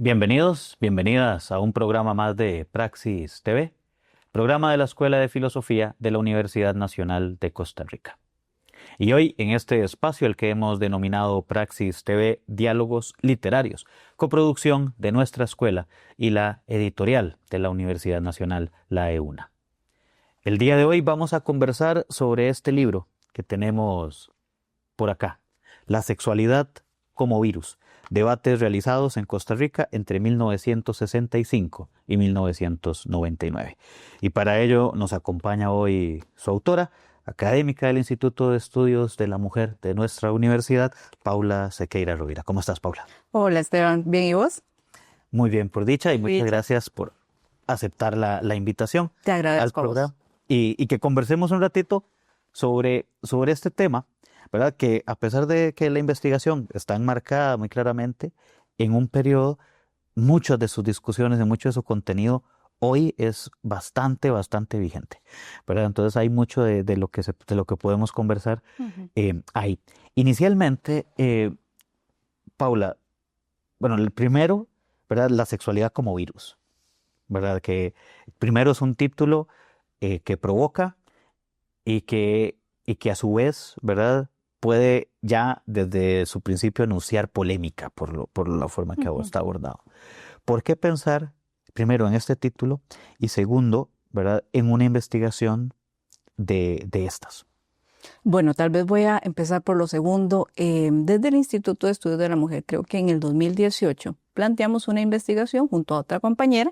Bienvenidos, bienvenidas a un programa más de Praxis TV, programa de la Escuela de Filosofía de la Universidad Nacional de Costa Rica. Y hoy en este espacio el que hemos denominado Praxis TV Diálogos Literarios, coproducción de nuestra escuela y la editorial de la Universidad Nacional, la EUNA. El día de hoy vamos a conversar sobre este libro que tenemos por acá, La sexualidad como virus. Debates realizados en Costa Rica entre 1965 y 1999. Y para ello nos acompaña hoy su autora, académica del Instituto de Estudios de la Mujer de nuestra universidad, Paula Sequeira Rovira. ¿Cómo estás, Paula? Hola, Esteban. ¿Bien y vos? Muy bien, por dicha, y muchas gracias por aceptar la invitación Te agradezco al programa. a vos. Y que conversemos un ratito sobre este tema, ¿verdad? Que a pesar de que la investigación está enmarcada muy claramente en un periodo, muchas de sus discusiones y mucho de su contenido hoy es bastante vigente, ¿verdad? Entonces hay mucho de lo que podemos conversar ahí. Inicialmente, Paula, bueno, el primero, ¿verdad? La sexualidad como virus, ¿verdad? Que primero es un título que provoca y que a su vez, ¿verdad? Puede ya desde su principio anunciar polémica por la forma que está abordado. ¿Por qué pensar, primero, en este título y segundo, ¿verdad? En una investigación de estas? Bueno, tal vez voy a empezar por lo segundo. Desde el Instituto de Estudios de la Mujer, creo que en el 2018, planteamos una investigación junto a otra compañera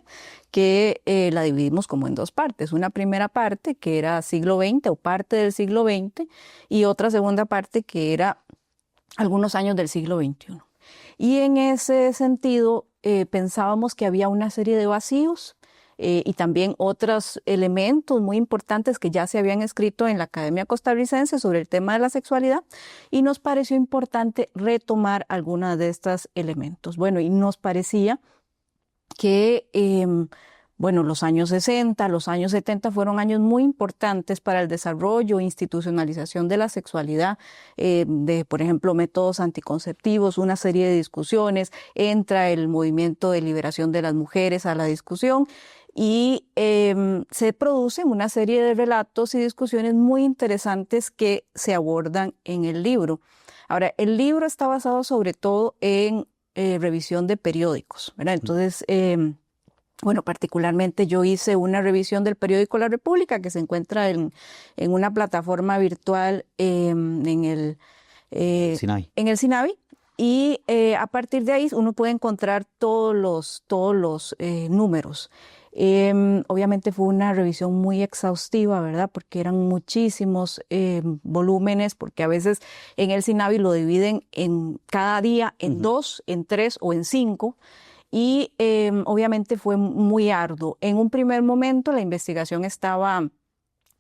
que la dividimos como en dos partes. Una primera parte que era siglo XX o parte del siglo XX y otra segunda parte que era algunos años del siglo XXI. Y en ese sentido pensábamos que había una serie de vacíos y también otros elementos muy importantes que ya se habían escrito en la Academia Costarricense sobre el tema de la sexualidad, y nos pareció importante retomar algunos de estos elementos. Bueno, y nos parecía que los años 60, los años 70 fueron años muy importantes para el desarrollo e institucionalización de la sexualidad, de, por ejemplo, métodos anticonceptivos, una serie de discusiones, entra el movimiento de liberación de las mujeres a la discusión y se producen una serie de relatos y discusiones muy interesantes que se abordan en el libro. Ahora, el libro está basado sobre todo en revisión de periódicos, ¿verdad? Entonces, particularmente yo hice una revisión del periódico La República, que se encuentra en una plataforma virtual en el SINAVI. Y a partir de ahí uno puede encontrar todos los números. Obviamente fue una revisión muy exhaustiva, ¿verdad? Porque eran muchísimos volúmenes, porque a veces en el SINAVI lo dividen en cada día en 2, en 3 o en 5. Y obviamente fue muy arduo. En un primer momento la investigación estaba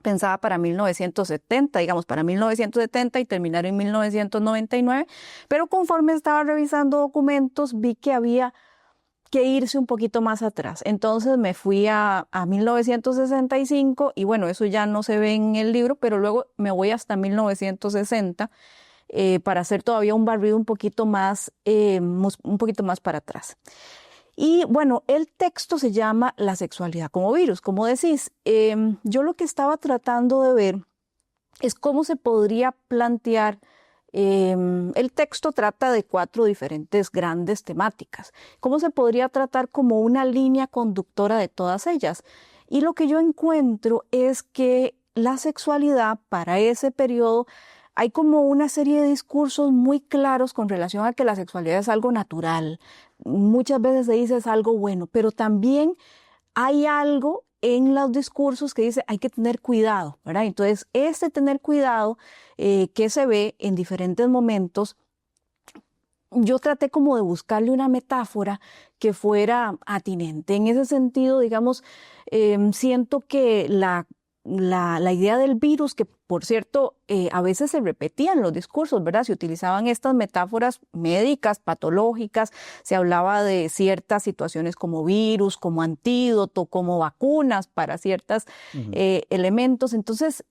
pensada para 1970, para 1970 y terminar en 1999, pero conforme estaba revisando documentos vi que había que irse un poquito más atrás. Entonces me fui a 1965 y bueno, eso ya no se ve en el libro, pero luego me voy hasta 1960 para hacer todavía un barrido un poquito más para atrás. Y bueno, el texto se llama La sexualidad como virus. Como decís, yo lo que estaba tratando de ver es cómo se podría plantear. El texto trata de 4 diferentes grandes temáticas. ¿Cómo se podría tratar como una línea conductora de todas ellas? Y lo que yo encuentro es que la sexualidad para ese periodo hay como una serie de discursos muy claros con relación a que la sexualidad es algo natural. Muchas veces se dice es algo bueno, pero también hay algo en los discursos que dice hay que tener cuidado, ¿verdad? Entonces, tener cuidado que se ve en diferentes momentos, yo traté como de buscarle una metáfora que fuera atinente. En ese sentido, digamos, siento que la idea del virus, que por cierto a veces se repetía en los discursos, ¿verdad? Se utilizaban estas metáforas médicas, patológicas, se hablaba de ciertas situaciones como virus, como antídoto, como vacunas para ciertos elementos. Entonces,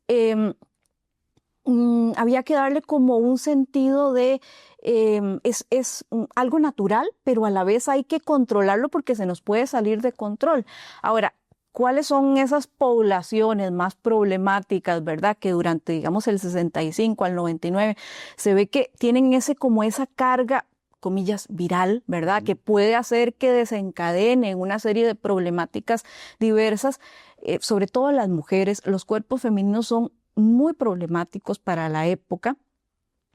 había que darle como un sentido de es algo natural, pero a la vez hay que controlarlo porque se nos puede salir de control. Ahora, ¿cuáles son esas poblaciones más problemáticas, verdad? Que durante, digamos, el 65 al 99 se ve que tienen esa carga, comillas, viral, ¿verdad? Que puede hacer que desencadenen una serie de problemáticas diversas, sobre todo las mujeres. Los cuerpos femeninos son muy problemáticos para la época.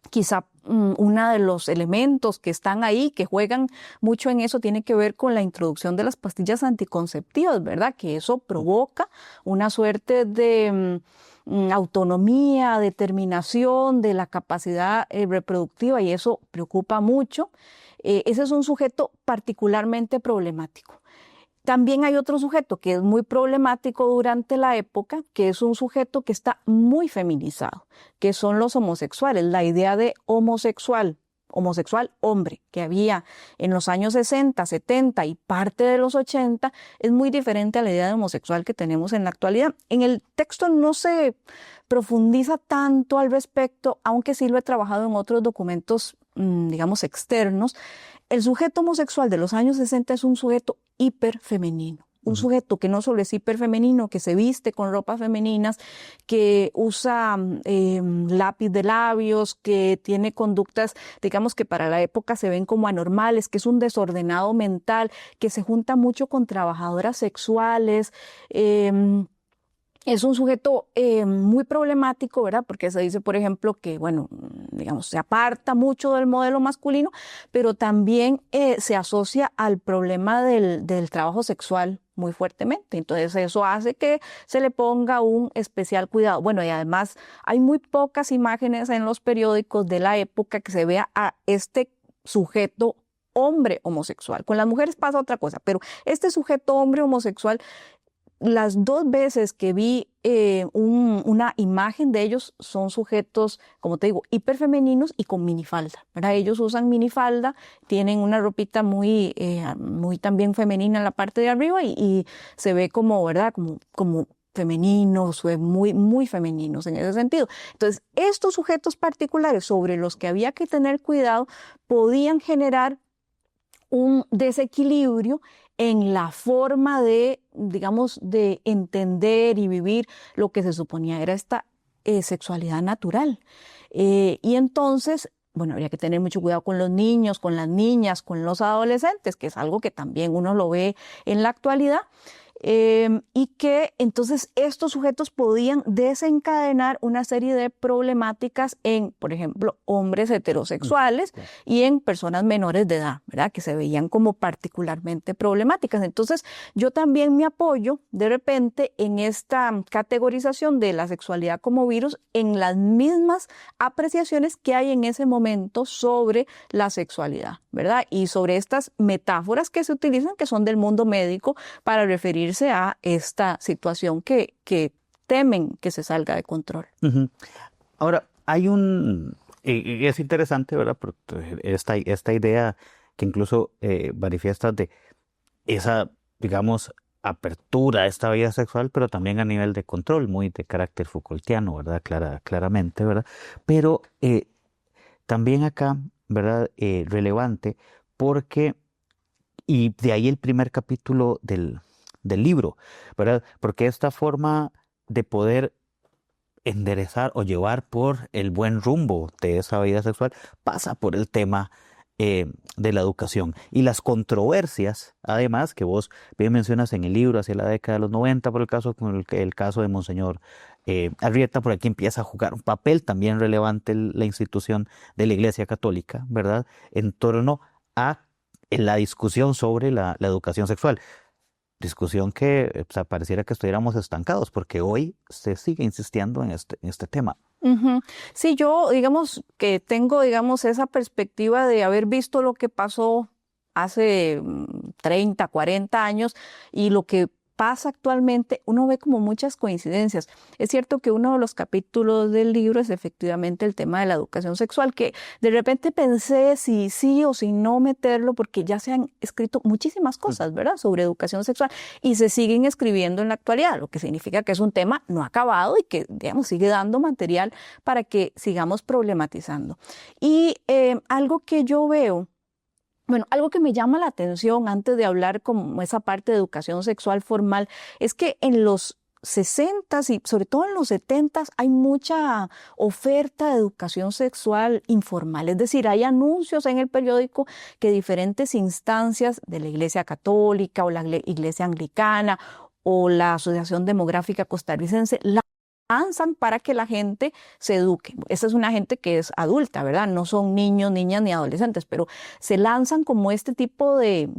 Quizá uno de los elementos que están ahí, que juegan mucho en eso, tiene que ver con la introducción de las pastillas anticonceptivas, ¿verdad? Que eso provoca una suerte de autonomía, determinación de la capacidad reproductiva, y eso preocupa mucho. Ese es un sujeto particularmente problemático. También hay otro sujeto que es muy problemático durante la época, que es un sujeto que está muy feminizado, que son los homosexuales. La idea de homosexual hombre, que había en los años 60, 70 y parte de los 80, es muy diferente a la idea de homosexual que tenemos en la actualidad. En el texto no se profundiza tanto al respecto, aunque sí lo he trabajado en otros documentos, digamos, externos. El sujeto homosexual de los años 60 es un sujeto hiperfemenino. Un sujeto que no solo es hiperfemenino, que se viste con ropas femeninas, que usa lápiz de labios, que tiene conductas, digamos, que para la época se ven como anormales, que es un desordenado mental, que se junta mucho con trabajadoras sexuales. Es un sujeto muy problemático, ¿verdad? Porque se dice, por ejemplo, que, bueno, digamos, se aparta mucho del modelo masculino, pero también se asocia al problema del trabajo sexual muy fuertemente. Entonces, eso hace que se le ponga un especial cuidado. Bueno, y además hay muy pocas imágenes en los periódicos de la época que se vea a este sujeto hombre homosexual. Con las mujeres pasa otra cosa, pero este sujeto hombre homosexual, las 2 veces que vi una imagen de ellos son sujetos, como te digo, hiperfemeninos y con minifalda, ¿verdad? Ellos usan minifalda, tienen una ropita muy también femenina en la parte de arriba y se ve como, ¿verdad? Como femeninos, muy, muy femeninos en ese sentido. Entonces, estos sujetos particulares sobre los que había que tener cuidado podían generar un desequilibrio en la forma de, digamos, de entender y vivir lo que se suponía era esta sexualidad natural. Y entonces, bueno, habría que tener mucho cuidado con los niños, con las niñas, con los adolescentes, que es algo que también uno lo ve en la actualidad. Y que entonces estos sujetos podían desencadenar una serie de problemáticas en, por ejemplo, hombres heterosexuales y en personas menores de edad, ¿verdad? Que se veían como particularmente problemáticas. Entonces, yo también me apoyo de repente en esta categorización de la sexualidad como virus en las mismas apreciaciones que hay en ese momento sobre la sexualidad, ¿verdad? Y sobre estas metáforas que se utilizan, que son del mundo médico, para referirse a esta situación que temen que se salga de control. Ahora, es interesante, ¿verdad? Esta idea que incluso manifiesta de esa, digamos, apertura a esta vida sexual, pero también a nivel de control, muy de carácter Foucaultiano, ¿verdad? Claramente, ¿verdad? Pero también acá, ¿verdad? Relevante, porque, y de ahí el primer capítulo del libro, ¿verdad? Porque esta forma de poder enderezar o llevar por el buen rumbo de esa vida sexual pasa por el tema de la educación y las controversias, además, que vos bien mencionas en el libro hacia la década de los 90, por el caso de Monseñor Arrieta, por aquí empieza a jugar un papel también relevante la institución de la Iglesia Católica, ¿verdad? En torno a la discusión sobre la educación sexual. Discusión que pareciera que estuviéramos estancados, porque hoy se sigue insistiendo en este tema. Sí, yo digamos que tengo, digamos, esa perspectiva de haber visto lo que pasó hace 30, 40 años y lo que pasa actualmente, uno ve como muchas coincidencias. Es cierto que uno de los capítulos del libro es efectivamente el tema de la educación sexual, que de repente pensé si sí o si no meterlo, porque ya se han escrito muchísimas cosas, ¿verdad?, sobre educación sexual, y se siguen escribiendo en la actualidad, lo que significa que es un tema no acabado y que, digamos, sigue dando material para que sigamos problematizando. Y algo que yo veo, bueno, algo que me llama la atención antes de hablar como esa parte de educación sexual formal, es que en los 60s y sobre todo en los 70s hay mucha oferta de educación sexual informal. Es decir, hay anuncios en el periódico que diferentes instancias de la Iglesia Católica o la Iglesia Anglicana o la Asociación Demográfica Costarricense lanzan para que la gente se eduque. Esa es una gente que es adulta, ¿verdad? No son niños, niñas ni adolescentes, pero se lanzan como este tipo de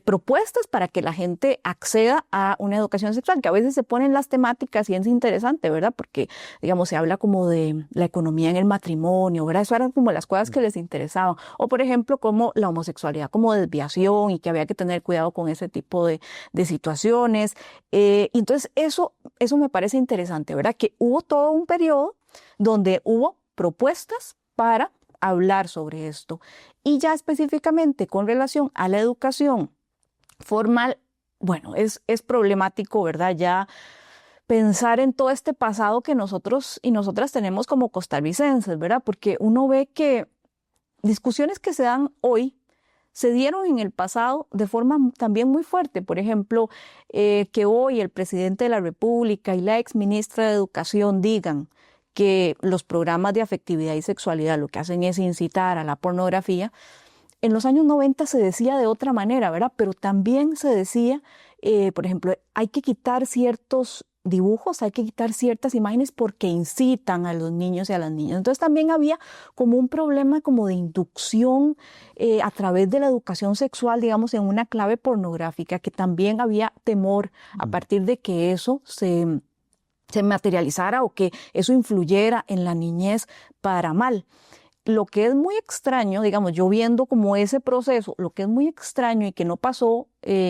propuestas para que la gente acceda a una educación sexual, que a veces se ponen las temáticas y es interesante, ¿verdad? Porque, digamos, se habla como de la economía en el matrimonio, ¿verdad? Eso eran como las cosas que les interesaban. O, por ejemplo, como la homosexualidad como desviación y que había que tener cuidado con ese tipo de situaciones. Entonces, eso me parece interesante, ¿verdad? Que hubo todo un periodo donde hubo propuestas para hablar sobre esto. Y ya específicamente con relación a la educación formal, bueno, es problemático, ¿verdad? Ya pensar en todo este pasado que nosotros y nosotras tenemos como costarricenses, ¿verdad? Porque uno ve que discusiones que se dan hoy se dieron en el pasado de forma también muy fuerte. Por ejemplo, que hoy el presidente de la República y la exministra de Educación digan que los programas de afectividad y sexualidad lo que hacen es incitar a la pornografía. En los años 90 se decía de otra manera, ¿verdad? Pero también se decía, por ejemplo, hay que quitar ciertos dibujos, hay que quitar ciertas imágenes porque incitan a los niños y a las niñas. Entonces también había como un problema como de inducción a través de la educación sexual, digamos, en una clave pornográfica, que también había temor a partir de que eso se materializara o que eso influyera en la niñez para mal. Lo que es muy extraño, digamos, yo viendo como ese proceso, lo que es muy extraño y que no pasó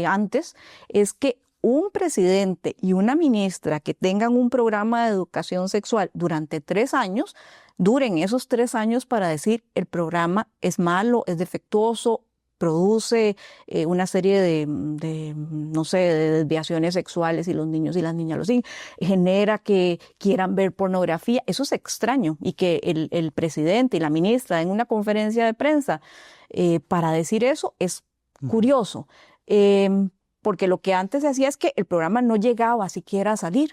antes, es que un presidente y una ministra que tengan un programa de educación sexual durante 3 años, duren esos 3 años para decir el programa es malo, es defectuoso, produce una serie de, no sé, de desviaciones sexuales y los niños y las niñas lo siguen, genera que quieran ver pornografía. Eso es extraño, y que el presidente y la ministra en una conferencia de prensa para decir eso es curioso, porque lo que antes se hacía es que el programa no llegaba siquiera a salir.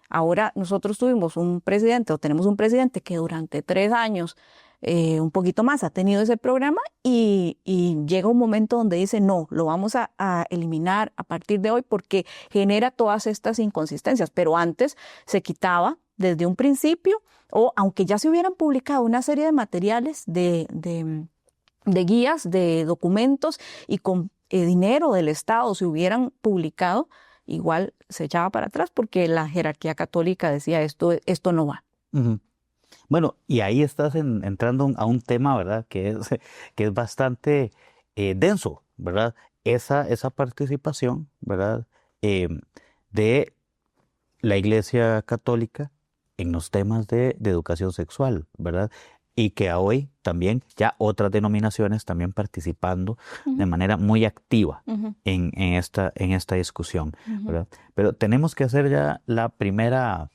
Ahora nosotros tuvimos un presidente, o tenemos un presidente que durante 3 años un poquito más ha tenido ese programa y llega un momento donde dice no, lo vamos a eliminar a partir de hoy porque genera todas estas inconsistencias, pero antes se quitaba desde un principio, o aunque ya se hubieran publicado una serie de materiales de guías, de documentos, y con dinero del Estado se hubieran publicado, igual se echaba para atrás porque la jerarquía católica decía esto no va. Uh-huh. Bueno, y ahí estás entrando a un tema, ¿verdad?, que es bastante denso, ¿verdad? Esa participación, ¿verdad?, de la Iglesia Católica en los temas de educación sexual, ¿verdad? Y que hoy también ya otras denominaciones también participando de manera muy activa en esta discusión, ¿verdad? Pero tenemos que hacer ya la primera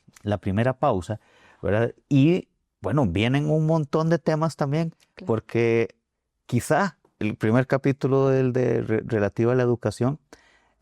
pausa, ¿verdad? Y bueno, vienen un montón de temas también, claro, porque quizá el primer capítulo relativo a la educación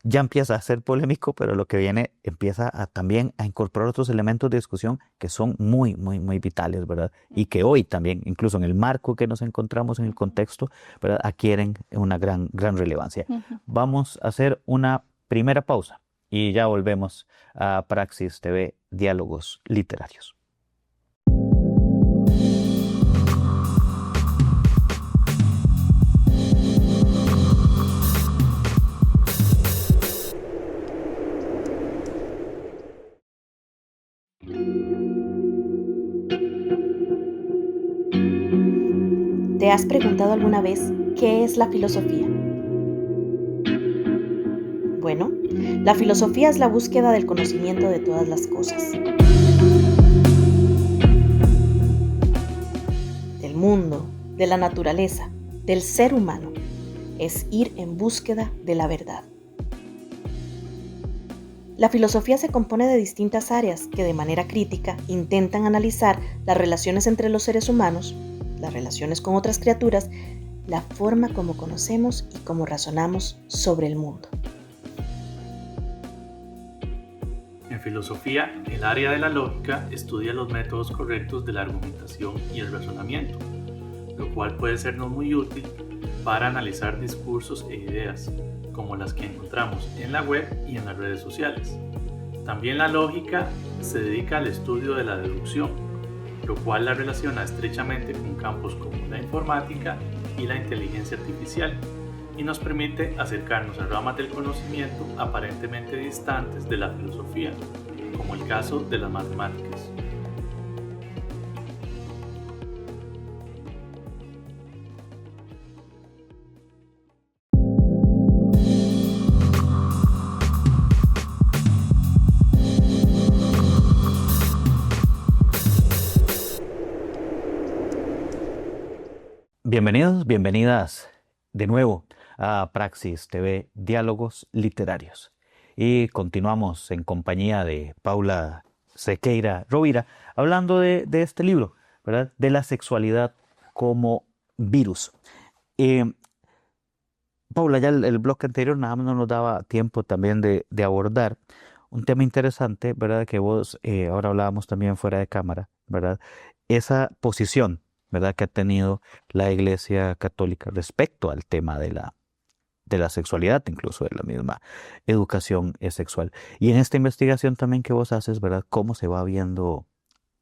ya empieza a ser polémico, pero lo que viene empieza también a incorporar otros elementos de discusión que son muy, muy, muy vitales, ¿verdad? Y que hoy también, incluso en el marco que nos encontramos, en el contexto, ¿verdad?, adquieren una gran relevancia. Vamos a hacer una primera pausa y ya volvemos a Praxis TV, Diálogos Literarios. ¿Te has preguntado alguna vez qué es la filosofía? Bueno, La filosofía es la búsqueda del conocimiento de todas las cosas. Del mundo, de la naturaleza, del ser humano. Es ir en búsqueda de la verdad. La filosofía se compone de distintas áreas que de manera crítica intentan analizar las relaciones entre los seres humanos, las relaciones con otras criaturas, la forma como conocemos y cómo razonamos sobre el mundo. En filosofía, el área de la lógica estudia los métodos correctos de la argumentación y el razonamiento, lo cual puede sernos muy útil para analizar discursos e ideas, como las que encontramos en la web y en las redes sociales. También la lógica se dedica al estudio de la deducción, lo cual la relaciona estrechamente con campos como la informática y la inteligencia artificial, y nos permite acercarnos a ramas del conocimiento aparentemente distantes de la filosofía, como el caso de las matemáticas. Bienvenidos, bienvenidas de nuevo a Praxis TV, Diálogos Literarios. Y continuamos en compañía de Paula Sequeira Rovira, hablando de este libro, ¿verdad? De la sexualidad como virus. Paula, ya el bloque anterior nada más no nos daba tiempo también de abordar un tema interesante, ¿verdad? Que vos, ahora hablábamos también fuera de cámara, ¿verdad? Esa posición, ¿verdad?, que ha tenido la Iglesia Católica respecto al tema de la sexualidad, incluso de la misma educación sexual. Y en esta investigación también que vos haces, ¿verdad?, ¿cómo se va viendo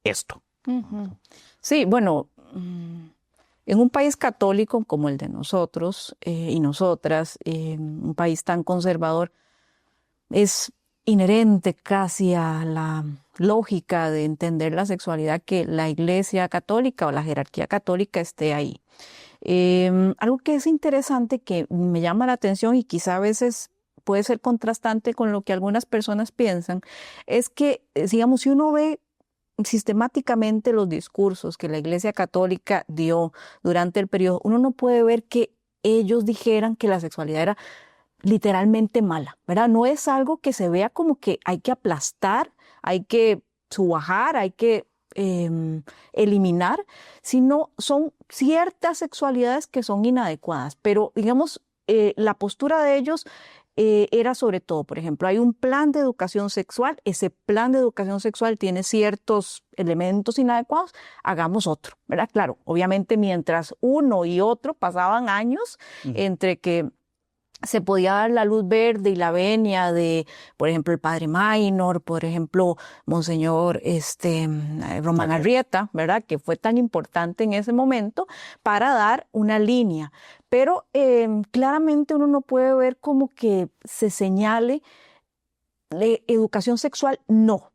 esto? Uh-huh. Sí, bueno, en un país católico como el de nosotros y nosotras, un país tan conservador, es inherente casi a la lógica de entender la sexualidad que la Iglesia Católica o la jerarquía católica esté ahí. Algo que es interesante, que me llama la atención y quizá a veces puede ser contrastante con lo que algunas personas piensan, es que, digamos, si uno ve sistemáticamente los discursos que la Iglesia Católica dio durante el periodo, uno no puede ver que ellos dijeran que la sexualidad era literalmente mala, ¿verdad? No es algo que se vea como que hay que aplastar, hay que subajar, hay que eliminar, sino son ciertas sexualidades que son inadecuadas. Pero, digamos, la postura de ellos era sobre todo, por ejemplo, hay un plan de educación sexual, ese plan de educación sexual tiene ciertos elementos inadecuados, hagamos otro, ¿verdad? Claro, obviamente mientras uno y otro pasaban años entre que se podía dar la luz verde y la venia de, por ejemplo, el padre Maynor, por ejemplo, Monseñor Román Arrieta, ¿verdad?, que fue tan importante en ese momento para dar una línea. Pero claramente uno no puede ver como que se señale educación sexual, no,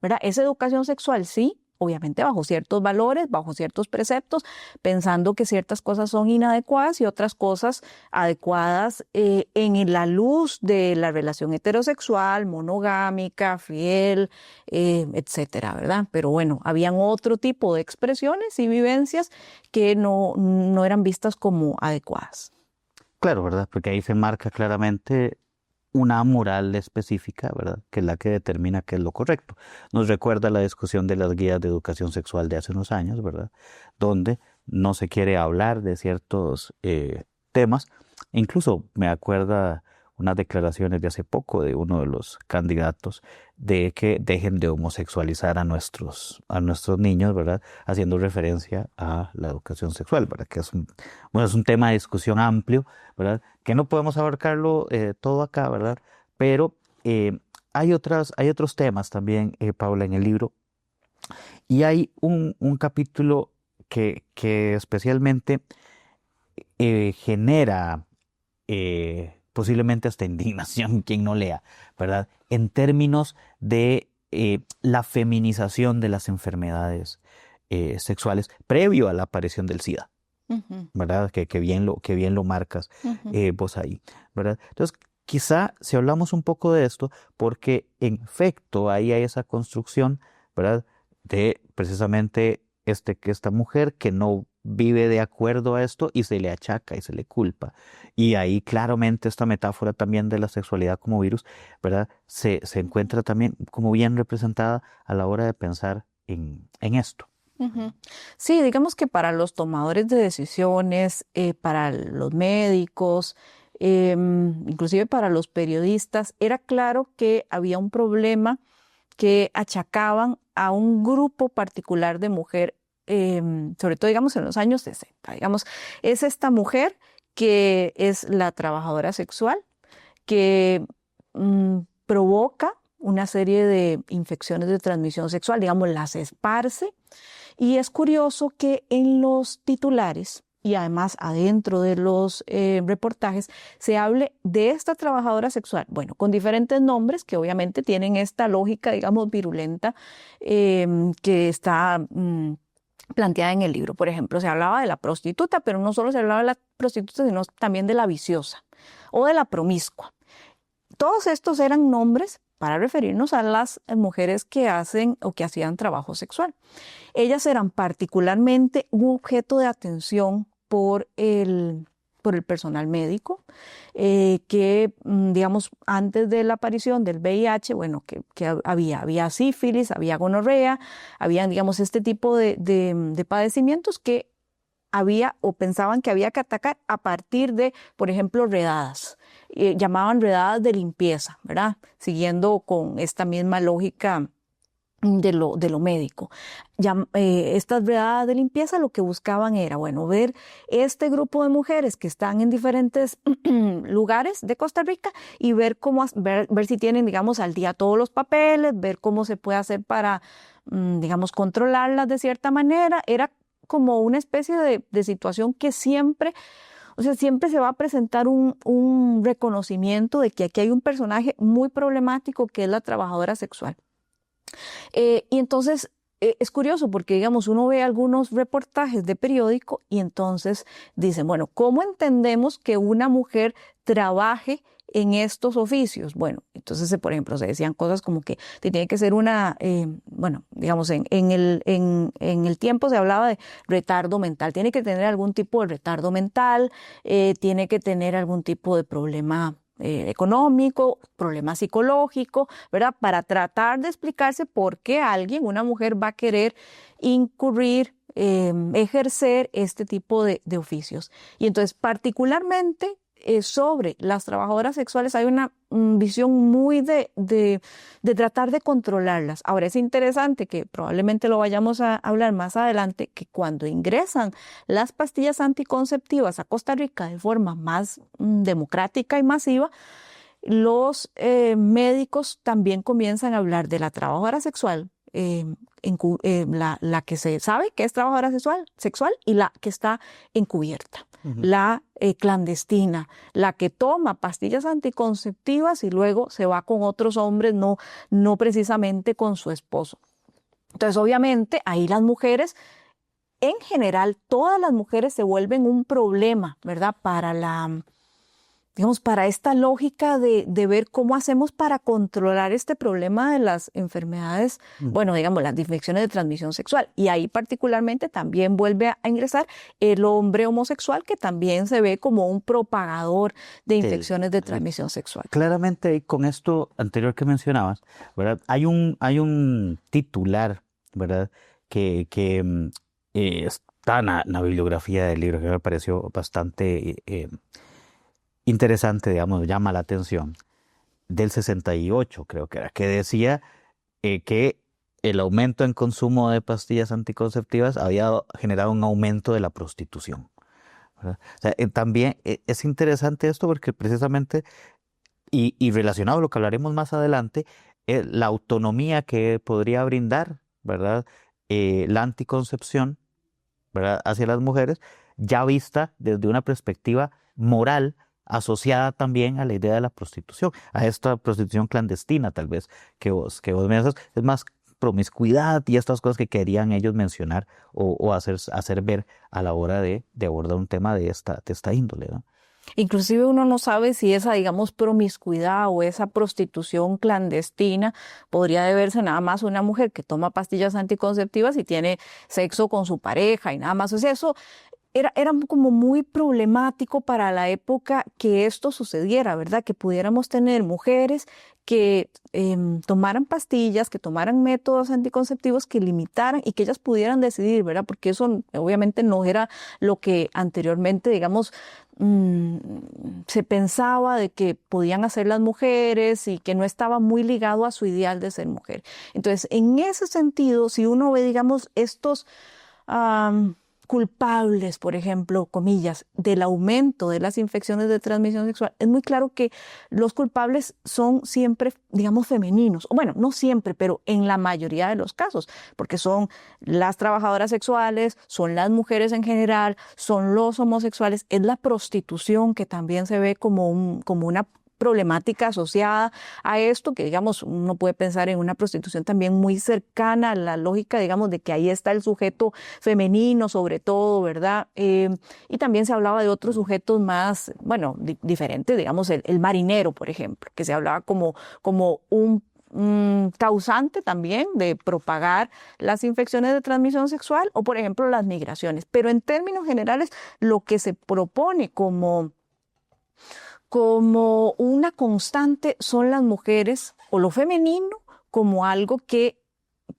¿verdad? Esa educación sexual sí, obviamente bajo ciertos valores, bajo ciertos preceptos, pensando que ciertas cosas son inadecuadas y otras cosas adecuadas en la luz de la relación heterosexual, monogámica, fiel, etcétera, ¿verdad? Pero bueno, habían otro tipo de expresiones y vivencias que no eran vistas como adecuadas. Claro, ¿verdad? Porque ahí se marca claramente una moral específica, ¿verdad?, que es la que determina qué es lo correcto. Nos recuerda la discusión de las guías de educación sexual de hace unos años, ¿verdad?, donde no se quiere hablar de ciertos temas. Incluso me acuerda unas declaraciones de hace poco de uno de los candidatos de que dejen de homosexualizar a nuestros niños, ¿verdad?, haciendo referencia a la educación sexual, ¿verdad?, que es un tema de discusión amplio, ¿verdad?, que no podemos abarcarlo todo acá, ¿verdad?, pero hay otros temas también, Paula, en el libro, y hay un capítulo que especialmente genera posiblemente hasta indignación quien no lea, ¿verdad?, en términos de la feminización de las enfermedades sexuales previo a la aparición del SIDA, ¿verdad?, que bien lo marcas vos ahí, ¿verdad? Entonces, quizá si hablamos un poco de esto, porque en efecto ahí hay esa construcción, ¿verdad?, de precisamente esta mujer que no vive de acuerdo a esto y se le achaca y se le culpa. Y ahí claramente esta metáfora también de la sexualidad como virus, ¿verdad?, se encuentra también como bien representada a la hora de pensar en esto. Uh-huh. Sí, digamos que para los tomadores de decisiones, para los médicos, inclusive para los periodistas, era claro que había un problema que achacaban a un grupo particular de mujer, sobre todo, digamos, en los años 60. Digamos, es esta mujer que es la trabajadora sexual, que provoca una serie de infecciones de transmisión sexual, digamos, las esparce. Y es curioso que en los titulares y además adentro de los reportajes se hable de esta trabajadora sexual, bueno, con diferentes nombres que obviamente tienen esta lógica, digamos, virulenta que está planteada en el libro. Por ejemplo, se hablaba de la prostituta, pero no solo se hablaba de la prostituta, sino también de la viciosa o de la promiscua. Todos estos eran nombres para referirnos a las mujeres que hacen o que hacían trabajo sexual. Ellas eran particularmente un objeto de atención por el personal médico, que, digamos, antes de la aparición del VIH, bueno, que había sífilis, había gonorrea, había, digamos, este tipo de padecimientos que había o pensaban que había que atacar a partir de, por ejemplo, redadas. Llamaban redadas de limpieza, ¿verdad? Siguiendo con esta misma lógica de lo médico. Estas redadas de limpieza lo que buscaban era, bueno, ver este grupo de mujeres que están en diferentes lugares de Costa Rica y ver si tienen, digamos, al día todos los papeles, ver cómo se puede hacer para, digamos, controlarlas de cierta manera. Era como una especie de situación que siempre, o sea, siempre se va a presentar un reconocimiento de que aquí hay un personaje muy problemático que es la trabajadora sexual. Y entonces es curioso porque, digamos, uno ve algunos reportajes de periódico y entonces dicen, bueno, ¿cómo entendemos que una mujer trabaje en estos oficios? Bueno, entonces, por ejemplo, se decían cosas como que tiene que ser una, bueno, digamos, en el tiempo se hablaba de retardo mental, tiene que tener algún tipo de retardo mental, tiene que tener algún tipo de problema económico, problema psicológico, ¿verdad? Para tratar de explicarse por qué una mujer va a querer incurrir, ejercer este tipo de oficios. Y entonces, particularmente, sobre las trabajadoras sexuales hay una visión muy de tratar de controlarlas. Ahora es interesante que probablemente lo vayamos a hablar más adelante, que cuando ingresan las pastillas anticonceptivas a Costa Rica de forma más democrática y masiva, los médicos también comienzan a hablar de la trabajadora sexual, la que se sabe que es trabajadora sexual y la que está encubierta, la clandestina, la que toma pastillas anticonceptivas y luego se va con otros hombres, no precisamente con su esposo. Entonces, obviamente, ahí las mujeres, en general, todas las mujeres se vuelven un problema, ¿verdad? Para esta lógica de ver cómo hacemos para controlar este problema de las enfermedades, bueno, digamos, las infecciones de transmisión sexual. Y ahí particularmente también vuelve a ingresar el hombre homosexual, que también se ve como un propagador de infecciones de transmisión sexual. Claramente, con esto anterior que mencionabas, ¿verdad? Hay un titular, ¿verdad?, que está en la bibliografía del libro, que me pareció bastante interesante, digamos, llama la atención, del 68 creo que era, que decía que el aumento en consumo de pastillas anticonceptivas había generado un aumento de la prostitución, ¿verdad? O sea, también es interesante esto porque precisamente, y relacionado a lo que hablaremos más adelante, la autonomía que podría brindar, ¿verdad?, la anticoncepción, ¿verdad?, hacia las mujeres, ya vista desde una perspectiva moral, asociada también a la idea de la prostitución, a esta prostitución clandestina tal vez que vos mencionas, es más promiscuidad y estas cosas que querían ellos mencionar o hacer ver a la hora de abordar un tema de esta índole, ¿no? Inclusive uno no sabe si esa, digamos, promiscuidad o esa prostitución clandestina podría deberse nada más a una mujer que toma pastillas anticonceptivas y tiene sexo con su pareja y nada más. O sea, eso era como muy problemático para la época que esto sucediera, ¿verdad? Que pudiéramos tener mujeres que tomaran pastillas, que tomaran métodos anticonceptivos que limitaran y que ellas pudieran decidir, ¿verdad? Porque eso obviamente no era lo que anteriormente, digamos, se pensaba de que podían hacer las mujeres y que no estaba muy ligado a su ideal de ser mujer. Entonces, en ese sentido, si uno ve, digamos, estos culpables, por ejemplo, comillas, del aumento de las infecciones de transmisión sexual, es muy claro que los culpables son siempre, digamos, femeninos. Bueno, no siempre, pero en la mayoría de los casos, porque son las trabajadoras sexuales, son las mujeres en general, son los homosexuales, es la prostitución que también se ve como una problemática asociada a esto, que digamos uno puede pensar en una prostitución también muy cercana a la lógica, digamos, de que ahí está el sujeto femenino sobre todo, ¿verdad? Y también se hablaba de otros sujetos más, bueno, diferentes, digamos el marinero, por ejemplo, que se hablaba como un causante también de propagar las infecciones de transmisión sexual o, por ejemplo, las migraciones. Pero en términos generales, lo que se propone como una constante son las mujeres o lo femenino como algo que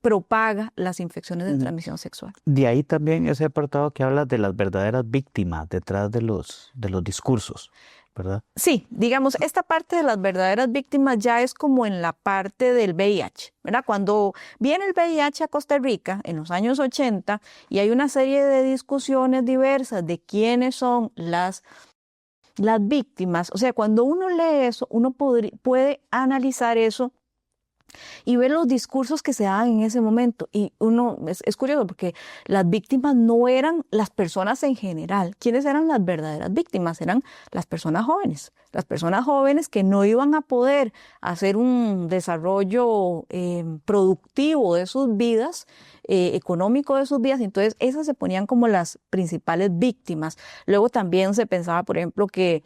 propaga las infecciones de transmisión sexual. De ahí también ese apartado que habla de las verdaderas víctimas detrás de los discursos, ¿verdad? Sí, digamos, esta parte de las verdaderas víctimas ya es como en la parte del VIH, ¿verdad? Cuando viene el VIH a Costa Rica en los años 80 y hay una serie de discusiones diversas de quiénes son las víctimas, o sea, cuando uno lee eso, uno puede analizar eso y ver los discursos que se daban en ese momento. Y es curioso porque las víctimas no eran las personas en general. ¿Quiénes eran las verdaderas víctimas? Eran las personas jóvenes. Las personas jóvenes que no iban a poder hacer un desarrollo productivo de sus vidas, económico de sus vidas, entonces esas se ponían como las principales víctimas. Luego también se pensaba, por ejemplo, que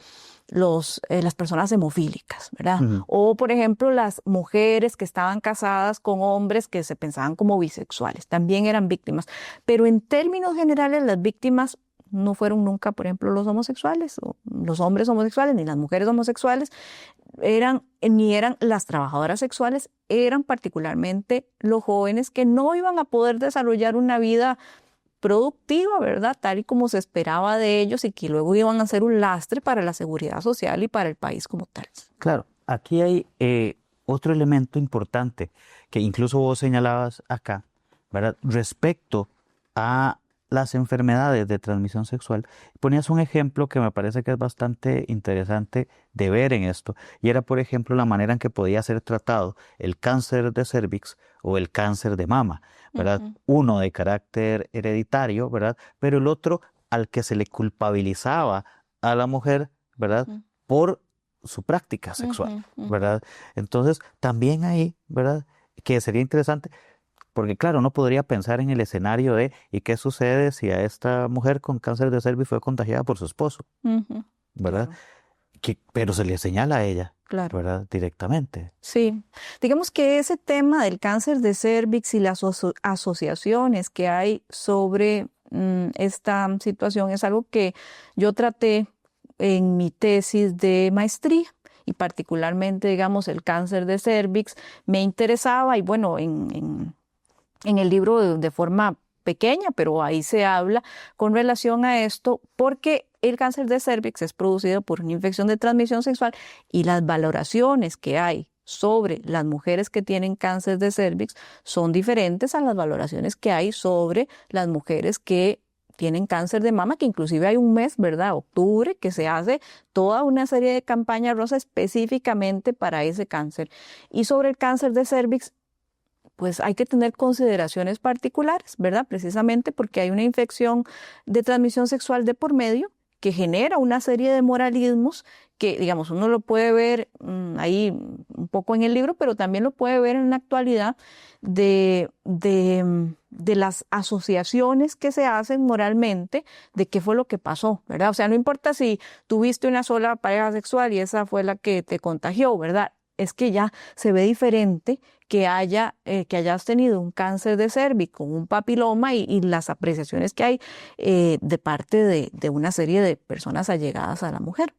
las personas hemofílicas, ¿verdad? Uh-huh. O, por ejemplo, las mujeres que estaban casadas con hombres que se pensaban como bisexuales, también eran víctimas. Pero en términos generales, las víctimas no fueron nunca, por ejemplo, los homosexuales, o los hombres homosexuales, ni las mujeres homosexuales, ni eran las trabajadoras sexuales, eran particularmente los jóvenes que no iban a poder desarrollar una vida productiva, ¿verdad? Tal y como se esperaba de ellos y que luego iban a ser un lastre para la seguridad social y para el país como tal. Claro, aquí hay otro elemento importante que incluso vos señalabas acá, ¿verdad? Respecto a las enfermedades de transmisión sexual, ponías un ejemplo que me parece que es bastante interesante de ver en esto, y era, por ejemplo, la manera en que podía ser tratado el cáncer de cervix o el cáncer de mama, ¿verdad? Uh-huh. Uno de carácter hereditario, ¿verdad? Pero el otro al que se le culpabilizaba a la mujer, ¿verdad? Uh-huh. Por su práctica sexual, uh-huh. ¿verdad? Entonces, también ahí, ¿verdad? Que sería interesante. Porque claro, uno podría pensar en el escenario de ¿y qué sucede si a esta mujer con cáncer de cervix fue contagiada por su esposo? Uh-huh. ¿Verdad? Claro. Pero se le señala a ella, claro. ¿verdad? Directamente. Sí. Digamos que ese tema del cáncer de cervix y las asociaciones que hay sobre esta situación es algo que yo traté en mi tesis de maestría. Y particularmente, digamos, el cáncer de cervix me interesaba y bueno, en el libro de forma pequeña, pero ahí se habla con relación a esto, porque el cáncer de cervix es producido por una infección de transmisión sexual y las valoraciones que hay sobre las mujeres que tienen cáncer de cervix son diferentes a las valoraciones que hay sobre las mujeres que tienen cáncer de mama, que inclusive hay un mes, ¿verdad? Octubre, que se hace toda una serie de campañas rosa específicamente para ese cáncer. Y sobre el cáncer de cervix, pues hay que tener consideraciones particulares, ¿verdad? Precisamente porque hay una infección de transmisión sexual de por medio que genera una serie de moralismos que, digamos, uno lo puede ver ahí un poco en el libro, pero también lo puede ver en la actualidad de de las asociaciones que se hacen moralmente de qué fue lo que pasó, ¿verdad? O sea, no importa si tuviste una sola pareja sexual y esa fue la que te contagió, ¿verdad? Es que ya se ve diferente que hayas tenido un cáncer de cérvix, un papiloma y las apreciaciones que hay de parte de una serie de personas allegadas a la mujer.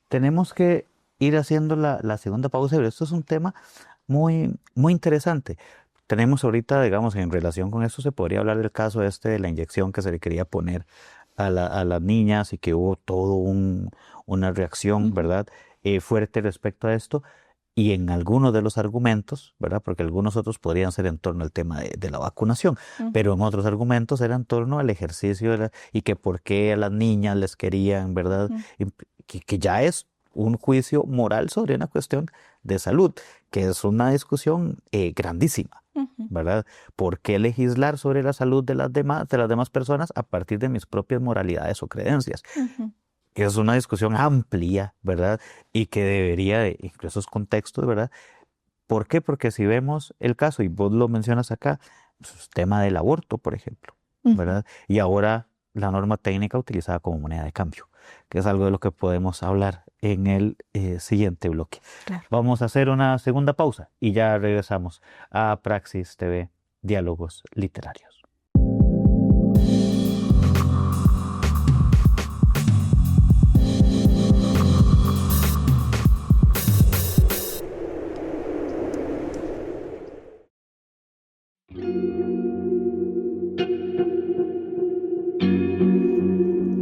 Tenemos que ir haciendo la segunda pausa, pero esto es un tema muy, muy interesante. Tenemos ahorita, digamos, en relación con esto, se podría hablar del caso de la inyección que se le quería poner a las niñas y que hubo una reacción, ¿verdad?, fuerte respecto a esto. Y en algunos de los argumentos, ¿verdad?, porque algunos otros podrían ser en torno al tema de la vacunación, pero en otros argumentos era en torno al ejercicio y que por qué a las niñas les querían, ¿verdad?, que ya es un juicio moral sobre una cuestión de salud, que es una discusión grandísima, ¿verdad? ¿Por qué legislar sobre la salud de las demás personas a partir de mis propias moralidades o creencias? Es una discusión amplia, ¿verdad? Y que debería, incluso esos contextos, ¿verdad? ¿Por qué? Porque si vemos el caso, y vos lo mencionas acá, pues, tema del aborto, por ejemplo, ¿verdad? Y ahora la norma técnica utilizada como moneda de cambio, que es algo de lo que podemos hablar en el siguiente bloque. Claro. Vamos a hacer una segunda pausa y ya regresamos a Praxis TV, Diálogos Literarios.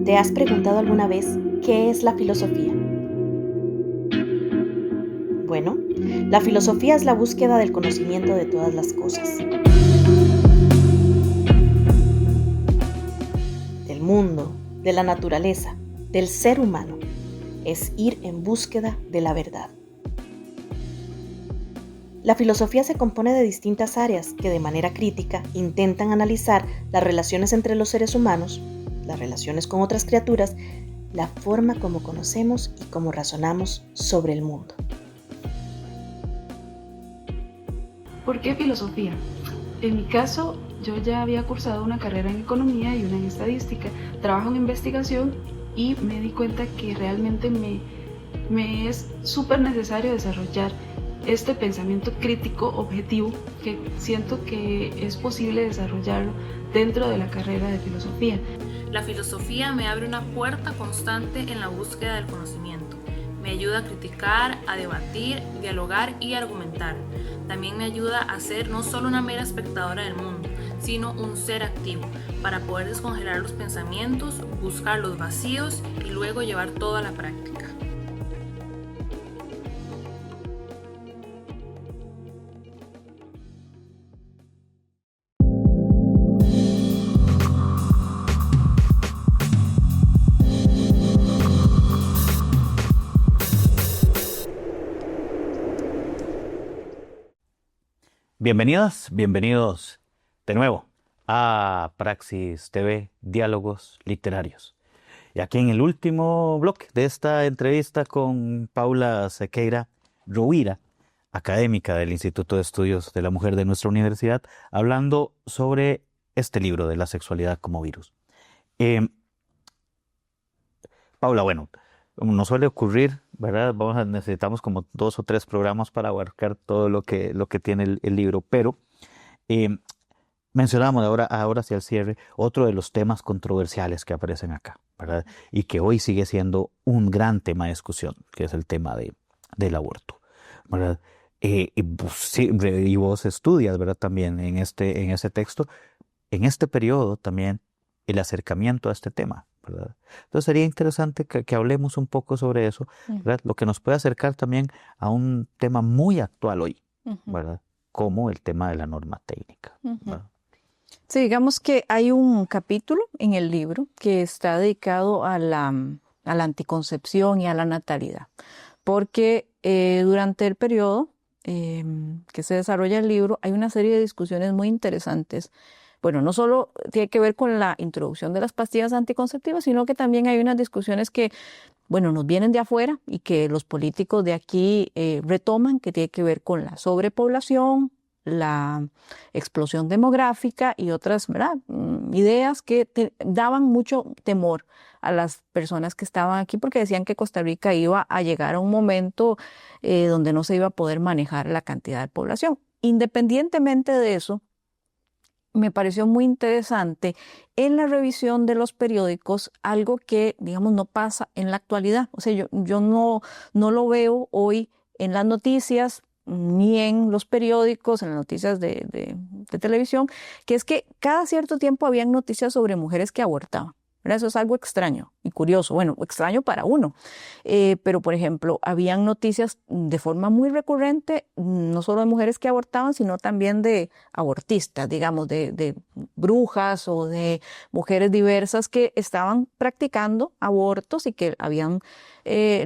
¿Te has preguntado alguna vez qué es la filosofía? Bueno, la filosofía es la búsqueda del conocimiento de todas las cosas. Del mundo, de la naturaleza, del ser humano. Es ir en búsqueda de la verdad. La filosofía se compone de distintas áreas que de manera crítica intentan analizar las relaciones entre los seres humanos, las relaciones con otras criaturas, la forma como conocemos y cómo razonamos sobre el mundo. ¿Por qué filosofía? En mi caso, yo ya había cursado una carrera en economía y una en estadística, trabajo en investigación y me di cuenta que realmente me es súper necesario desarrollar este pensamiento crítico objetivo que siento que es posible desarrollarlo dentro de la carrera de filosofía. La filosofía me abre una puerta constante en la búsqueda del conocimiento. Me ayuda a criticar, a debatir, dialogar y argumentar. También me ayuda a ser no solo una mera espectadora del mundo, sino un ser activo, para poder descongelar los pensamientos, buscar los vacíos y luego llevar todo a la práctica. Bienvenidas, bienvenidos de nuevo a Praxis TV, Diálogos Literarios. Y aquí en el último bloque de esta entrevista con Paula Sequeira Rovira, académica del Instituto de Estudios de la Mujer de nuestra universidad, hablando sobre este libro de la sexualidad como virus. Paula, bueno, nos suele ocurrir, ¿verdad? Necesitamos como 2 o 3 programas para abarcar todo lo que tiene el libro, pero mencionamos ahora hacia el cierre otro de los temas controversiales que aparecen acá, ¿verdad? Y que hoy sigue siendo un gran tema de discusión, que es el tema del aborto, ¿verdad? Y vos estudias, ¿verdad? También en ese texto, en este periodo también, el acercamiento a este tema, ¿verdad? Entonces sería interesante que hablemos un poco sobre eso, ¿verdad? Lo que nos puede acercar también a un tema muy actual hoy, ¿verdad? Como el tema de la norma técnica, ¿verdad? Sí, digamos que hay un capítulo en el libro que está dedicado a la anticoncepción y a la natalidad, porque durante el periodo que se desarrolla el libro hay una serie de discusiones muy interesantes. Bueno, no solo tiene que ver con la introducción de las pastillas anticonceptivas, sino que también hay unas discusiones que, bueno, nos vienen de afuera y que los políticos de aquí retoman, que tiene que ver con la sobrepoblación, la explosión demográfica y otras, ¿verdad?, ideas que daban mucho temor a las personas que estaban aquí, porque decían que Costa Rica iba a llegar a un momento donde no se iba a poder manejar la cantidad de población. Independientemente de eso, me pareció muy interesante en la revisión de los periódicos algo que, digamos, no pasa en la actualidad. O sea, yo no lo veo hoy en las noticias ni en los periódicos, en las noticias de televisión, que es que cada cierto tiempo habían noticias sobre mujeres que abortaban. ¿Verdad? Eso es algo extraño y curioso. Bueno, extraño para uno. Pero, por ejemplo, habían noticias de forma muy recurrente, no solo de mujeres que abortaban, sino también de abortistas, digamos, de brujas o de mujeres diversas que estaban practicando abortos y que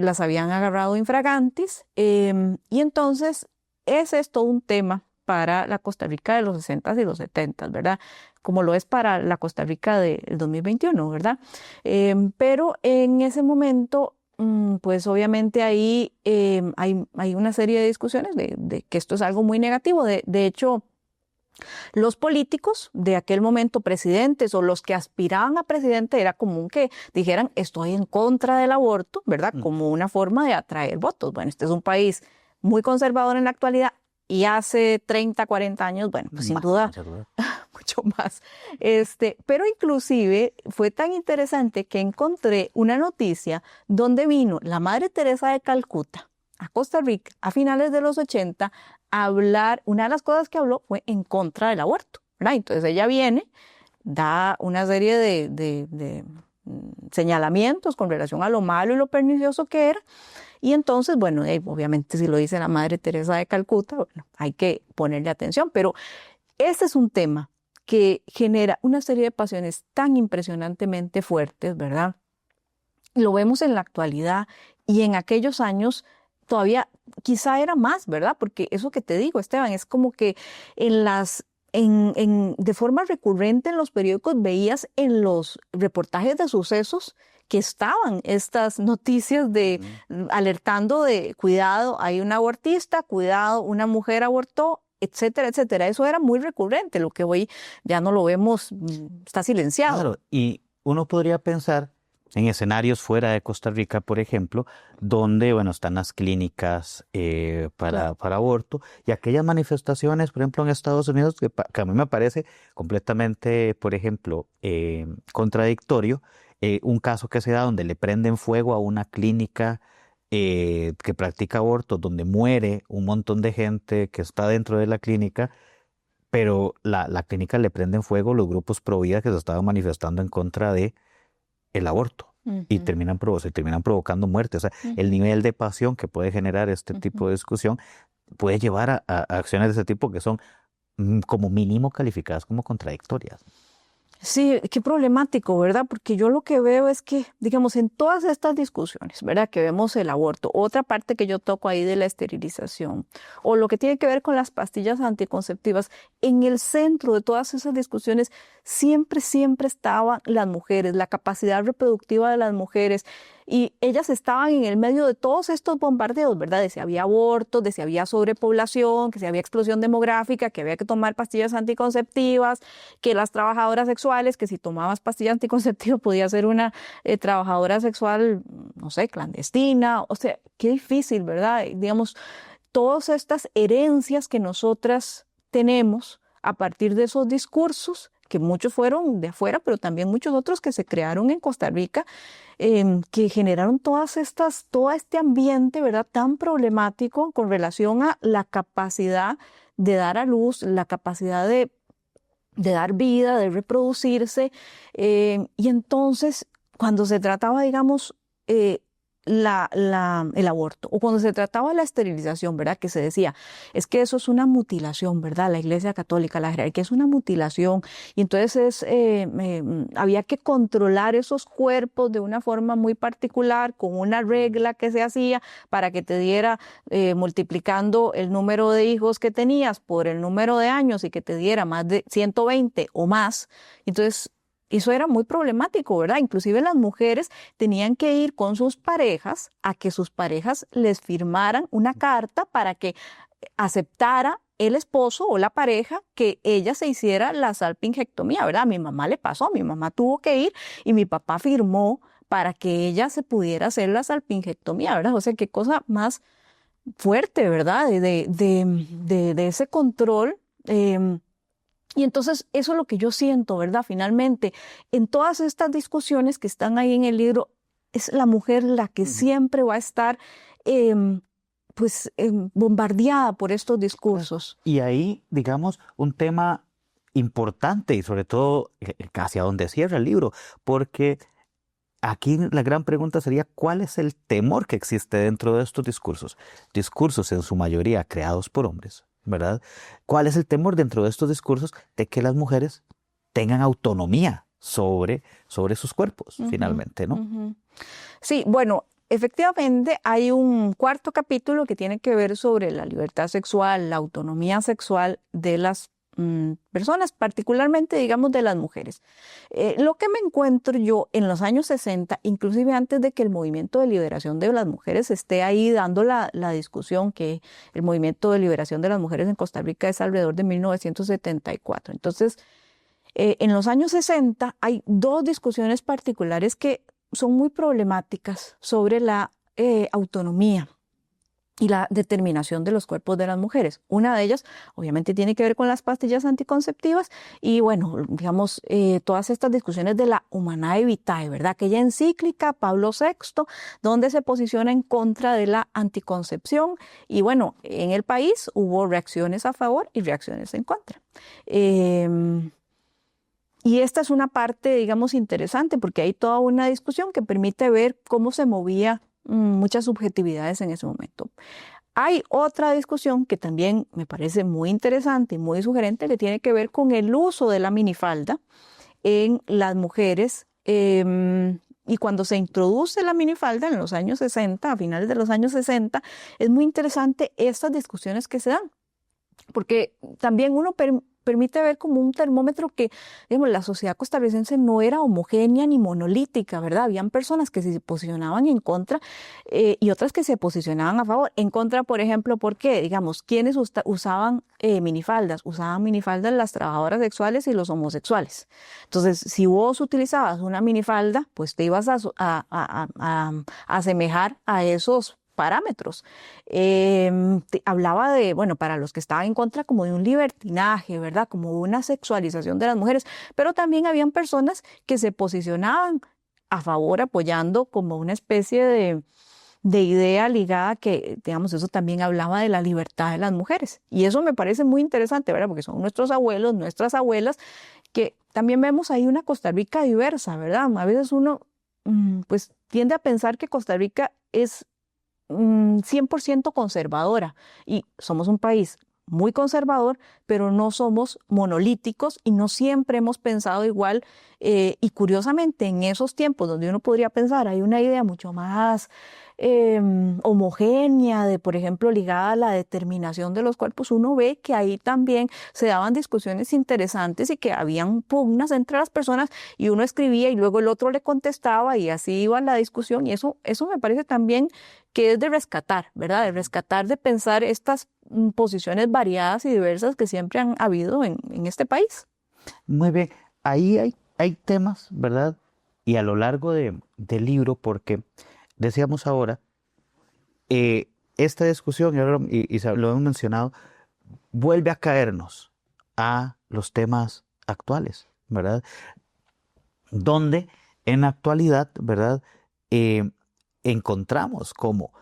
las habían agarrado infragantis. Y entonces, ese es todo un tema para la Costa Rica de los 60s y los 70s, ¿verdad? Como lo es para la Costa Rica del 2021, ¿verdad? Pero en ese momento, pues obviamente ahí hay una serie de discusiones de que esto es algo muy negativo. De hecho, los políticos de aquel momento, presidentes o los que aspiraban a presidente, era común que dijeran estoy en contra del aborto, ¿verdad? Como una forma de atraer votos. Bueno, este es un país muy conservador en la actualidad, y hace 30, 40 años, bueno, pues sin duda, mucho más. Pero inclusive fue tan interesante que encontré una noticia donde vino la Madre Teresa de Calcuta a Costa Rica a finales de los 80 a hablar. Una de las cosas que habló fue en contra del aborto, ¿verdad? Entonces ella viene, da una serie de señalamientos con relación a lo malo y lo pernicioso que era. Y entonces, bueno, obviamente si lo dice la Madre Teresa de Calcuta, bueno, hay que ponerle atención. Pero este es un tema que genera una serie de pasiones tan impresionantemente fuertes, ¿verdad? Lo vemos en la actualidad y en aquellos años todavía quizá era más, ¿verdad? Porque eso que te digo, Esteban, es como que de forma recurrente en los periódicos veías en los reportajes de sucesos que estaban estas noticias alertando de cuidado, hay un abortista, cuidado, una mujer abortó, etcétera, etcétera. Eso era muy recurrente, lo que hoy ya no lo vemos, está silenciado. Claro, y uno podría pensar en escenarios fuera de Costa Rica, por ejemplo, donde, bueno, están las clínicas para aborto, y aquellas manifestaciones, por ejemplo, en Estados Unidos, que a mí me parece completamente, por ejemplo, contradictorio, un caso que se da donde le prenden fuego a una clínica que practica abortos, donde muere un montón de gente que está dentro de la clínica, pero la clínica le prenden fuego los grupos pro vida que se estaban manifestando en contra de el aborto. Y se terminan provocando muertes. O sea, el nivel de pasión que puede generar este tipo de discusión puede llevar a acciones de ese tipo que son como mínimo calificadas como contradictorias. Sí, qué problemático, ¿verdad? Porque yo lo que veo es que, digamos, en todas estas discusiones, ¿verdad? Que vemos el aborto, otra parte que yo toco ahí de la esterilización, o lo que tiene que ver con las pastillas anticonceptivas, en el centro de todas esas discusiones siempre estaban las mujeres, la capacidad reproductiva de las mujeres, y ellas estaban en el medio de todos estos bombardeos, ¿verdad? De si había abortos, de si había sobrepoblación, que si había explosión demográfica, que había que tomar pastillas anticonceptivas, que las trabajadoras sexuales, que si tomabas pastillas anticonceptivas podía ser una trabajadora sexual, no sé, clandestina. O sea, qué difícil, ¿verdad? Digamos, todas estas herencias que nosotras tenemos a partir de esos discursos, que muchos fueron de afuera, pero también muchos otros que se crearon en Costa Rica, que generaron todo este ambiente, ¿verdad?, tan problemático con relación a la capacidad de dar a luz, la capacidad de dar vida, de reproducirse. Y entonces, cuando se trataba, digamos, el aborto, o cuando se trataba de la esterilización, ¿verdad? Que se decía, es que eso es una mutilación, ¿verdad? La Iglesia Católica, la jerarquía, es una mutilación, y entonces había que controlar esos cuerpos de una forma muy particular, con una regla que se hacía para que te diera, multiplicando el número de hijos que tenías por el número de años y que te diera más de 120 o más. Entonces, eso era muy problemático, ¿verdad? Inclusive las mujeres tenían que ir con sus parejas a que sus parejas les firmaran una carta para que aceptara el esposo o la pareja que ella se hiciera la salpingectomía, ¿verdad? A mi mamá le pasó, mi mamá tuvo que ir y mi papá firmó para que ella se pudiera hacer la salpingectomía, ¿verdad? O sea, qué cosa más fuerte, ¿verdad? De ese control. Y entonces eso es lo que yo siento, ¿verdad? Finalmente, en todas estas discusiones que están ahí en el libro, es la mujer la que siempre va a estar bombardeada por estos discursos. Y ahí, digamos, un tema importante y sobre todo hacia donde cierra el libro, porque aquí la gran pregunta sería, ¿cuál es el temor que existe dentro de estos discursos? Discursos en su mayoría creados por hombres, ¿verdad? ¿Cuál es el temor dentro de estos discursos de que las mujeres tengan autonomía sobre sus cuerpos, finalmente, ¿no? Sí, bueno, efectivamente hay un cuarto capítulo que tiene que ver sobre la libertad sexual, la autonomía sexual de las personas, particularmente, digamos, de las mujeres. Lo que me encuentro yo en los años 60, inclusive antes de que el movimiento de liberación de las mujeres esté ahí dando la discusión, que el movimiento de liberación de las mujeres en Costa Rica es alrededor de 1974. Entonces, en los años 60 hay dos discusiones particulares que son muy problemáticas sobre la autonomía y la determinación de los cuerpos de las mujeres. Una de ellas, obviamente, tiene que ver con las pastillas anticonceptivas y, bueno, digamos, todas estas discusiones de la Humanae Vitae, ¿verdad? Aquella encíclica, Pablo VI, donde se posiciona en contra de la anticoncepción y, bueno, en el país hubo reacciones a favor y reacciones en contra. Y esta es una parte, digamos, interesante porque hay toda una discusión que permite ver cómo se movía muchas subjetividades en ese momento. Hay otra discusión que también me parece muy interesante y muy sugerente que tiene que ver con el uso de la minifalda en las mujeres y cuando se introduce la minifalda en los años 60, a finales de los años 60, es muy interesante estas discusiones que se dan porque también uno permite ver como un termómetro que, digamos, la sociedad costarricense no era homogénea ni monolítica, ¿verdad? Habían personas que se posicionaban en contra y otras que se posicionaban a favor. En contra, por ejemplo, ¿por qué? Digamos, ¿quiénes usaban minifaldas? Usaban minifaldas las trabajadoras sexuales y los homosexuales. Entonces, si vos utilizabas una minifalda, pues te ibas a asemejar a esos parámetros. Hablaba de, bueno, para los que estaban en contra, como de un libertinaje, ¿verdad? Como una sexualización de las mujeres, pero también habían personas que se posicionaban a favor, apoyando como una especie de idea ligada que, digamos, eso también hablaba de la libertad de las mujeres. Y eso me parece muy interesante, ¿verdad? Porque son nuestros abuelos, nuestras abuelas, que también vemos ahí una Costa Rica diversa, ¿verdad? A veces uno, pues, tiende a pensar que Costa Rica es 100% conservadora y somos un país muy conservador, pero no somos monolíticos y no siempre hemos pensado igual y curiosamente en esos tiempos donde uno podría pensar hay una idea mucho más homogénea de, por ejemplo, ligada a la determinación de los cuerpos, uno ve que ahí también se daban discusiones interesantes y que habían pugnas entre las personas y uno escribía y luego el otro le contestaba y así iba la discusión y eso me parece también que es de rescatar, ¿verdad? De rescatar, de pensar estas posiciones variadas y diversas que siempre han habido en este país. Muy bien, ahí hay temas, ¿verdad? Y a lo largo del libro, porque decíamos ahora, esta discusión, y lo hemos mencionado, vuelve a caernos a los temas actuales, ¿verdad? Donde en la actualidad, ¿verdad? Encontramos como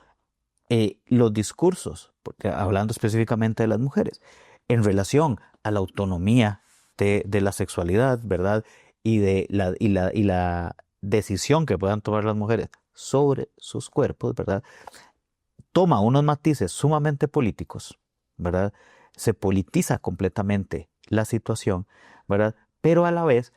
los discursos, porque hablando específicamente de las mujeres, en relación a la autonomía de la sexualidad, ¿verdad? Y de la decisión que puedan tomar las mujeres sobre sus cuerpos, ¿verdad? Toma unos matices sumamente políticos, ¿verdad? Se politiza completamente la situación, ¿verdad? Pero a la vez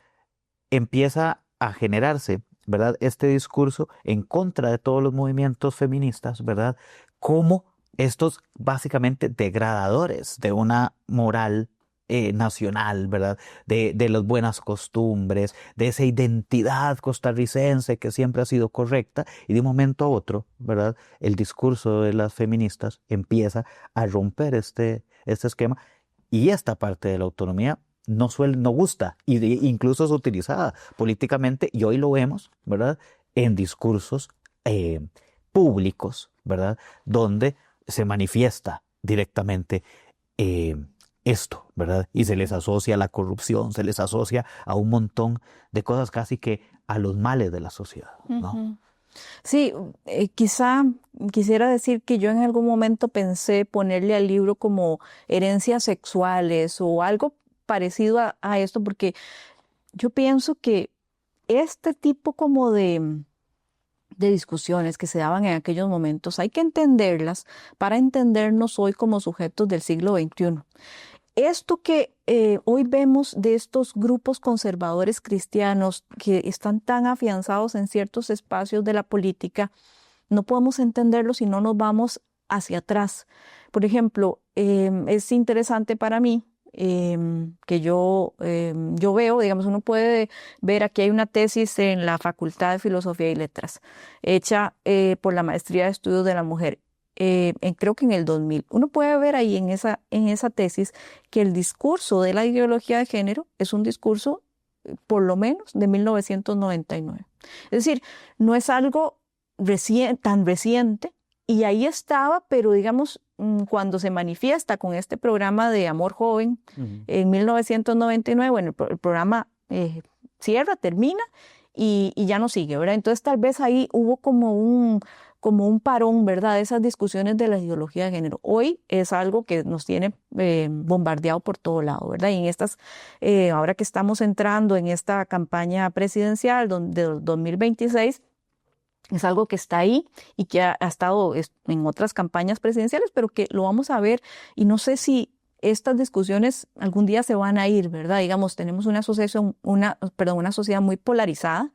empieza a generarse, ¿verdad? Este discurso en contra de todos los movimientos feministas, ¿verdad? Como estos básicamente degradadores de una moral nacional, ¿verdad? De las buenas costumbres, de esa identidad costarricense que siempre ha sido correcta, y de un momento a otro, ¿verdad? El discurso de las feministas empieza a romper este esquema, y esta parte de la autonomía no gusta, incluso es utilizada políticamente, y hoy lo vemos, ¿verdad? En discursos públicos, ¿verdad? Donde se manifiesta directamente esto, ¿verdad? Y se les asocia a la corrupción, se les asocia a un montón de cosas, casi que a los males de la sociedad, ¿no? Uh-huh. Sí, quizá quisiera decir que yo en algún momento pensé ponerle al libro como herencias sexuales o algo parecido a esto, porque yo pienso que este tipo como de discusiones que se daban en aquellos momentos, hay que entenderlas para entendernos hoy como sujetos del siglo XXI. Esto que hoy vemos de estos grupos conservadores cristianos que están tan afianzados en ciertos espacios de la política, no podemos entenderlo si no nos vamos hacia atrás. Por ejemplo, es interesante para mí que yo veo, digamos, uno puede ver, aquí hay una tesis en la Facultad de Filosofía y Letras, hecha por la Maestría de Estudios de la Mujer, creo que en el 2000. Uno puede ver ahí en esa tesis que el discurso de la ideología de género es un discurso, por lo menos, de 1999. Es decir, no es algo tan reciente, y ahí estaba, pero digamos, cuando se manifiesta con este programa de Amor Joven en 1999, bueno, el programa termina y ya no sigue, ¿verdad? Entonces tal vez ahí hubo como un parón, ¿verdad? Esas discusiones de la ideología de género. Hoy es algo que nos tiene bombardeado por todo lado, ¿verdad? Y en ahora que estamos entrando en esta campaña presidencial de 2026, es algo que está ahí y que ha estado en otras campañas presidenciales, pero que lo vamos a ver, y no sé si estas discusiones algún día se van a ir, ¿verdad? Digamos, tenemos una sociedad muy polarizada,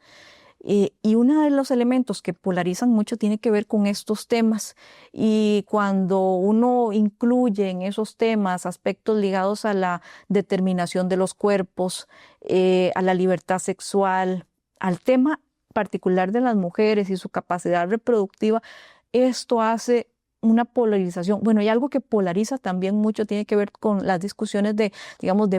y uno de los elementos que polarizan mucho tiene que ver con estos temas, y cuando uno incluye en esos temas aspectos ligados a la determinación de los cuerpos, a la libertad sexual, al tema particular de las mujeres y su capacidad reproductiva, esto hace una polarización. Bueno, y algo que polariza también mucho tiene que ver con las discusiones de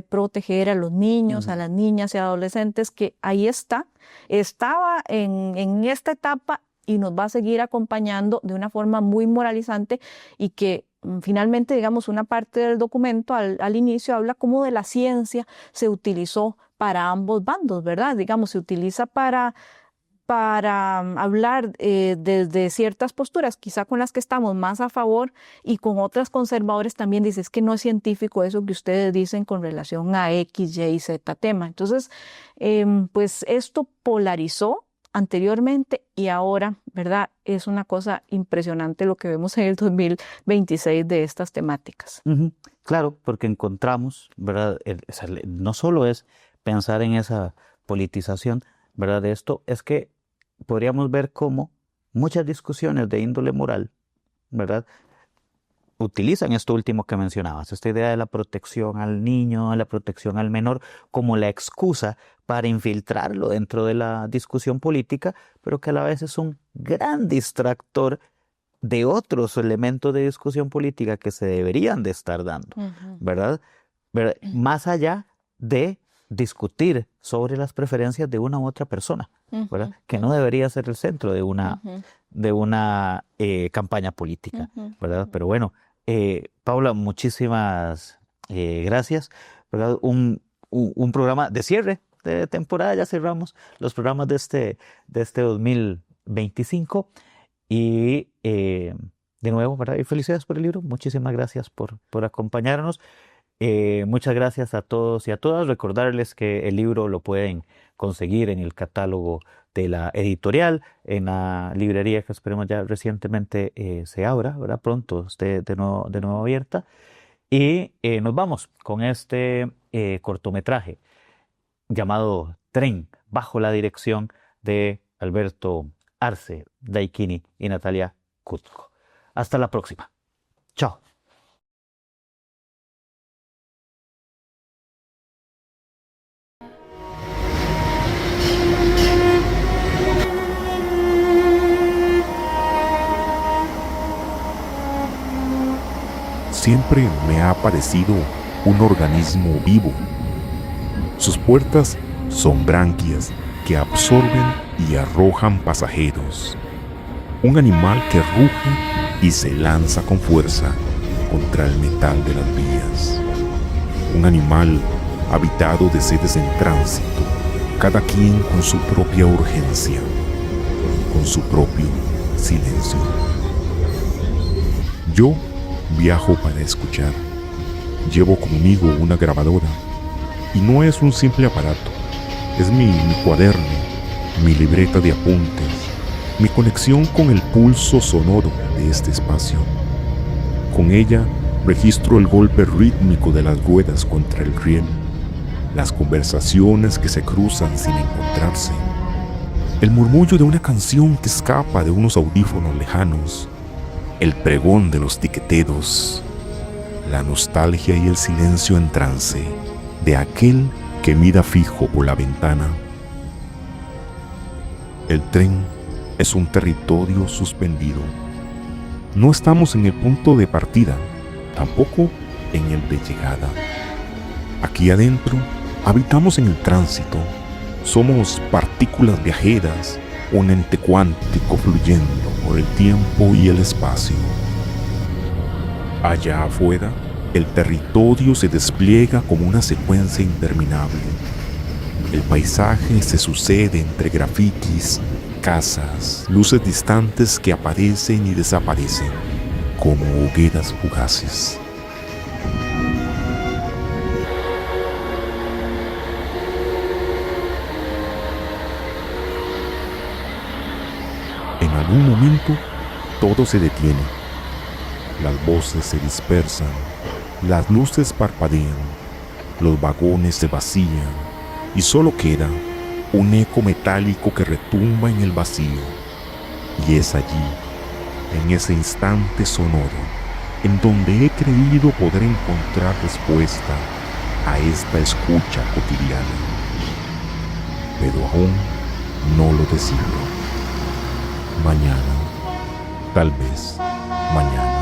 proteger a los niños, a las niñas y adolescentes, que ahí estaba en esta etapa y nos va a seguir acompañando de una forma muy moralizante, y que finalmente, digamos, una parte del documento al inicio habla como de la ciencia se utilizó para ambos bandos, ¿verdad? Digamos, se utiliza para hablar desde ciertas posturas, quizá con las que estamos más a favor, y con otras conservadores también dice, es que no es científico eso que ustedes dicen con relación a X, Y, Z tema. Entonces, pues esto polarizó anteriormente y ahora, ¿verdad? Es una cosa impresionante lo que vemos en el 2026 de estas temáticas. Claro, porque encontramos, ¿verdad? No solo es pensar en esa politización, ¿verdad? De esto, es que podríamos ver cómo muchas discusiones de índole moral, ¿verdad?, utilizan esto último que mencionabas, esta idea de la protección al niño, la protección al menor, como la excusa para infiltrarlo dentro de la discusión política, pero que a la vez es un gran distractor de otros elementos de discusión política que se deberían de estar dando, ¿verdad? Más allá de discutir sobre las preferencias de una u otra persona, ¿verdad? Que no debería ser el centro de una campaña política, ¿verdad? Pero bueno, Paula, muchísimas gracias, ¿verdad? Un programa de cierre de temporada, ya cerramos los programas de este 2025, y de nuevo, ¿verdad? Y felicidades por el libro, muchísimas gracias por acompañarnos. Muchas gracias a todos y a todas. Recordarles que el libro lo pueden conseguir en el catálogo de la editorial, en la librería que esperemos ya recientemente se abra, ¿verdad? Pronto esté de nuevo abierta. Y nos vamos con este cortometraje llamado Tren, bajo la dirección de Alberto Arce Daikini y Natalia Kutko. Hasta la próxima. Chao. siempre me ha parecido un organismo vivo. Sus puertas son branquias que absorben y arrojan pasajeros. Un animal que ruge y se lanza con fuerza contra el metal de las vías. Un animal habitado de seres en tránsito, cada quien con su propia urgencia, con su propio silencio. Yo viajo para escuchar. Llevo conmigo una grabadora y no es un simple aparato, es mi cuaderno, mi libreta de apuntes, mi conexión con el pulso sonoro de este espacio. Con ella registro el golpe rítmico de las ruedas contra el riel, las conversaciones que se cruzan sin encontrarse, el murmullo de una canción que escapa de unos audífonos lejanos, el pregón de los tiqueteros, la nostalgia y el silencio en trance de aquel que mira fijo por la ventana. El tren es un territorio suspendido. No estamos en el punto de partida, tampoco en el de llegada. Aquí adentro habitamos en el tránsito. Somos partículas viajeras, un ente cuántico fluyendo por el tiempo y el espacio. Allá afuera, el territorio se despliega como una secuencia interminable. El paisaje se sucede entre grafitis, casas, luces distantes que aparecen y desaparecen como hogueras fugaces. En algún momento, todo se detiene. Las voces se dispersan, las luces parpadean, los vagones se vacían y solo queda un eco metálico que retumba en el vacío. Y es allí, en ese instante sonoro, en donde he creído poder encontrar respuesta a esta escucha cotidiana. Pero aún no lo decido. Mañana, tal vez mañana.